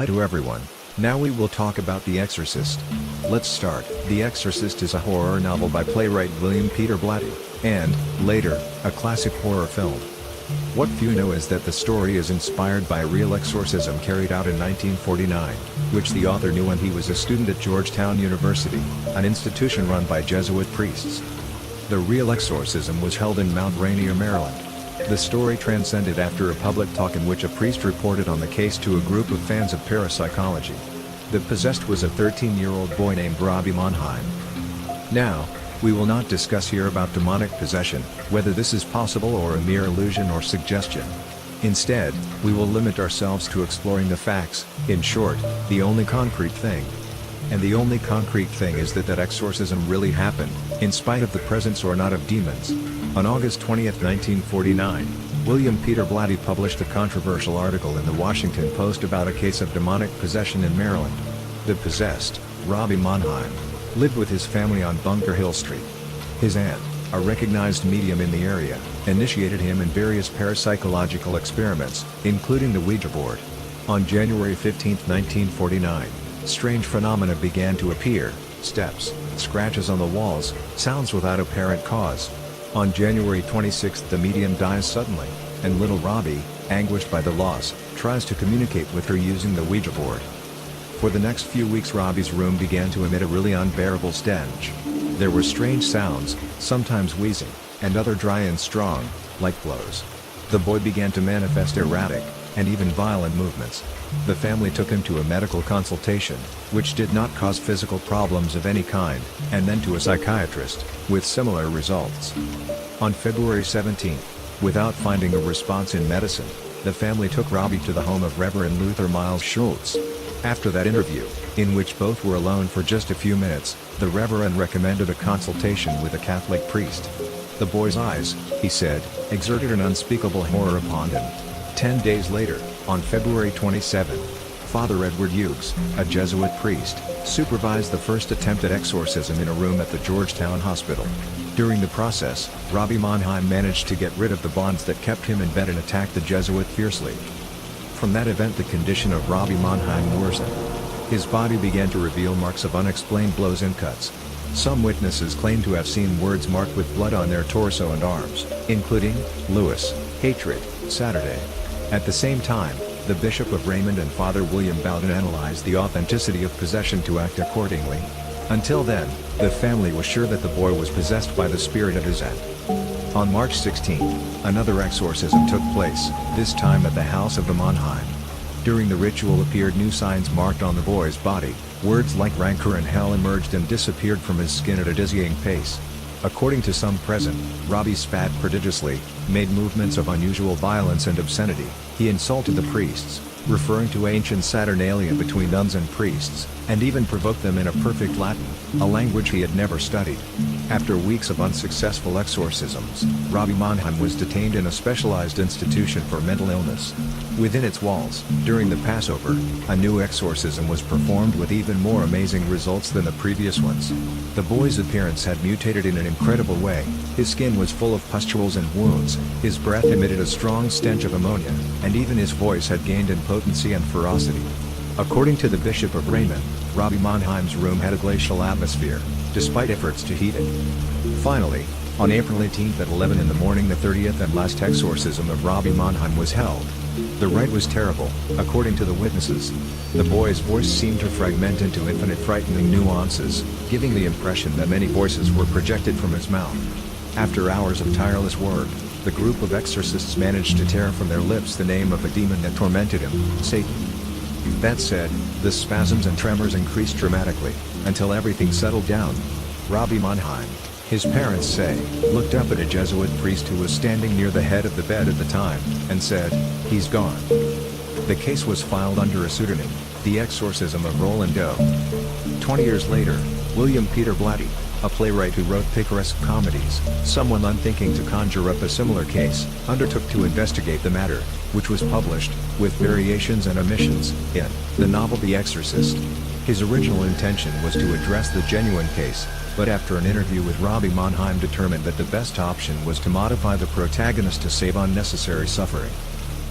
Hi to everyone. Now we will talk about The Exorcist. Let's start. The Exorcist is a horror novel by playwright William Peter Blatty, and, later, a classic horror film. What few know is that the story is inspired by a real exorcism carried out in 1949, which the author knew when he was a student at Georgetown University, an institution run by Jesuit priests. The real exorcism was held in Mount Rainier, Maryland. The story transcended after a public talk in which a priest reported on the case to a group of fans of parapsychology. The possessed was a 13-year-old boy named Robbie Mannheim. Now, we will not discuss here about demonic possession, whether this is possible or a mere illusion or suggestion. Instead, we will limit ourselves to exploring the facts, in short, the only concrete thing. And the only concrete thing is that exorcism really happened, in spite of the presence or not of demons. On August 20, 1949, William Peter Blatty published a controversial article in the Washington Post about a case of demonic possession in Maryland. The possessed, Robbie Mannheim, lived with his family on Bunker Hill Street. His aunt, a recognized medium in the area, initiated him in various parapsychological experiments, including the Ouija board. On January 15, 1949, strange phenomena began to appear: steps, scratches on the walls, sounds without apparent cause. On January 26 the medium dies suddenly, and little Robbie, anguished by the loss, tries to communicate with her using the Ouija board. For the next few weeks Robbie's room began to emit a really unbearable stench. There were strange sounds, sometimes wheezing, and other dry and strong, like blows. The boy began to manifest erratic, and even violent movements. The family took him to a medical consultation, which did not cause physical problems of any kind, and then to a psychiatrist, with similar results. On February 17, without finding a response in medicine, the family took Robbie to the home of Reverend Luther Miles Schultz. After that interview, in which both were alone for just a few minutes, the Reverend recommended a consultation with a Catholic priest. The boy's eyes, he said, exerted an unspeakable horror upon him. 10 days later, on February 27, Father Edward Hughes, a Jesuit priest, supervised the first attempt at exorcism in a room at the Georgetown Hospital. During the process, Robbie Mannheim managed to get rid of the bonds that kept him in bed and attacked the Jesuit fiercely. From that event the condition of Robbie Mannheim worsened. His body began to reveal marks of unexplained blows and cuts. Some witnesses claim to have seen words marked with blood on their torso and arms, including, Lewis, hatred, Saturday. At the same time, the Bishop of Raymond and Father William Bowden analyzed the authenticity of possession to act accordingly. Until then, the family was sure that the boy was possessed by the spirit of his aunt. On March 16, another exorcism took place, this time at the house of the Mannheim. During the ritual appeared new signs marked on the boy's body. Words like rancor and hell emerged and disappeared from his skin at a dizzying pace. According to some present, Robbie spat prodigiously, made movements of unusual violence and obscenity. He insulted the priests, referring to ancient Saturnalia between nuns and priests, and even provoked them in a perfect Latin, a language he had never studied. After weeks of unsuccessful exorcisms, Robbie Mannheim was detained in a specialized institution for mental illness. Within its walls, during the Passover, a new exorcism was performed with even more amazing results than the previous ones. The boy's appearance had mutated in an incredible way. His skin was full of pustules and wounds, his breath emitted a strong stench of ammonia, and even his voice had gained in potency and ferocity. According to the Bishop of Raymond, Robbie Mannheim's room had a glacial atmosphere, despite efforts to heat it. Finally, on April 18 at 11 in the morning the 30th and last exorcism of Robbie Mannheim was held. The rite was terrible, according to the witnesses. The boy's voice seemed to fragment into infinite frightening nuances, giving the impression that many voices were projected from his mouth. After hours of tireless work, the group of exorcists managed to tear from their lips the name of a demon that tormented him, Satan. That said, the spasms and tremors increased dramatically, until everything settled down. Robbie Mannheim, his parents say, looked up at a Jesuit priest who was standing near the head of the bed at the time, and said, "He's gone." The case was filed under a pseudonym, The Exorcism of Roland Doe. 20 years later, William Peter Blatty, a playwright who wrote picaresque comedies, someone unthinking to conjure up a similar case, undertook to investigate the matter, which was published, with variations and omissions, in the novel The Exorcist. His original intention was to address the genuine case, but after an interview with Robbie Mannheim determined that the best option was to modify the protagonist to save unnecessary suffering.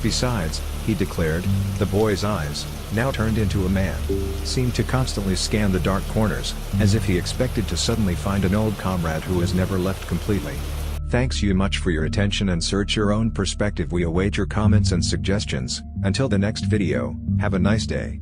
Besides, he declared. The boy's eyes, now turned into a man, seemed to constantly scan the dark corners, as if he expected to suddenly find an old comrade who has never left completely. Thanks you much for your attention and search your own perspective. We await your comments and suggestions. Until the next video, have a nice day.